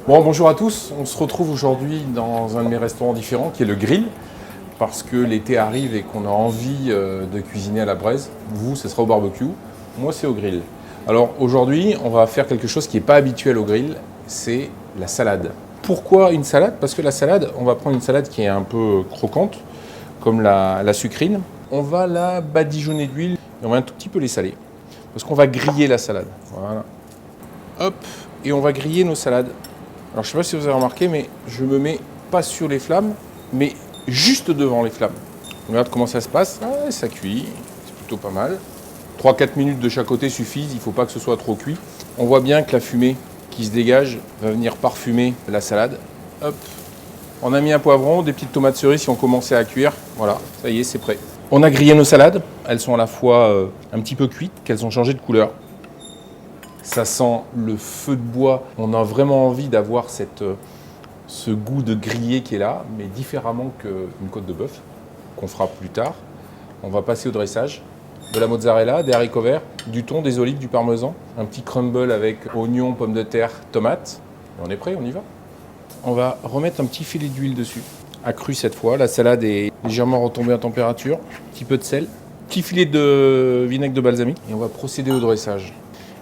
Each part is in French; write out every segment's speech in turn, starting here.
Bon, bonjour à tous. On se retrouve aujourd'hui dans un de mes restaurants différents qui est le Grill. Parce que l'été arrive et qu'on a envie de cuisiner à la braise. Vous, ce sera au barbecue. Moi, c'est au grill. Alors aujourd'hui, on va faire quelque chose qui n'est pas habituel au grill, c'est la salade. Pourquoi une salade? Parce que la salade, on va prendre une salade qui est un peu croquante, comme la sucrine. On va la badigeonner d'huile et on va un tout petit peu les saler. Parce qu'on va griller la salade. Voilà. Hop, et on va griller nos salades. Alors je ne sais pas si vous avez remarqué, mais je me mets pas sur les flammes, mais juste devant les flammes. On regarde comment ça se passe. Ah, ça cuit, c'est plutôt pas mal. 3-4 minutes de chaque côté suffisent, il ne faut pas que ce soit trop cuit. On voit bien que la fumée qui se dégage va venir parfumer la salade. Hop. On a mis un poivron, des petites tomates cerises qui ont commencé à cuire. Voilà, ça y est, c'est prêt. On a grillé nos salades. Elles sont à la fois un petit peu cuites, qu'elles ont changé de couleur. Ça sent le feu de bois. On a vraiment envie d'avoir ce goût de grillé qui est là, mais différemment qu'une côte de bœuf, qu'on fera plus tard. On va passer au dressage. De la mozzarella, des haricots verts, du thon, des olives, du parmesan, un petit crumble avec oignons, pommes de terre, tomates. Et on est prêt, on y va. On va remettre un petit filet d'huile dessus, accru cette fois. La salade est légèrement retombée en température. Un petit peu de sel, petit filet de vinaigre de balsamique. Et on va procéder au dressage.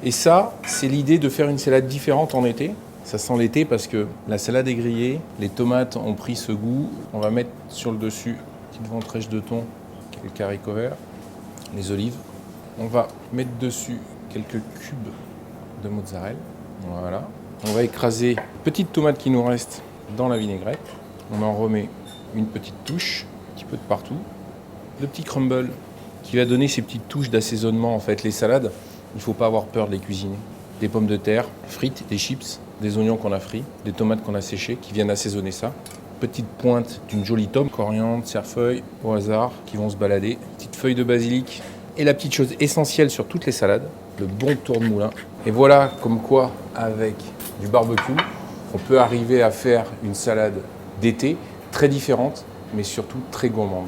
Et ça, c'est l'idée de faire une salade différente en été. Ça sent l'été parce que la salade est grillée, les tomates ont pris ce goût. On va mettre sur le dessus une petite ventrèche de thon, quelques haricots verts, les olives. On va mettre dessus quelques cubes de mozzarella. Voilà. On va écraser les petites tomates qui nous restent dans la vinaigrette. On en remet une petite touche, un petit peu de partout. Le petit crumble qui va donner ces petites touches d'assaisonnement. En fait, les salades, il ne faut pas avoir peur de les cuisiner. Des pommes de terre frites, des chips, des oignons qu'on a frits, des tomates qu'on a séchées qui viennent assaisonner ça. Petite pointe d'une jolie tome, coriandre, cerfeuil au hasard qui vont se balader. Petite feuille de basilic. Et la petite chose essentielle sur toutes les salades, le bon tour de moulin. Et voilà comme quoi, avec du barbecue, on peut arriver à faire une salade d'été très différente, mais surtout très gourmande.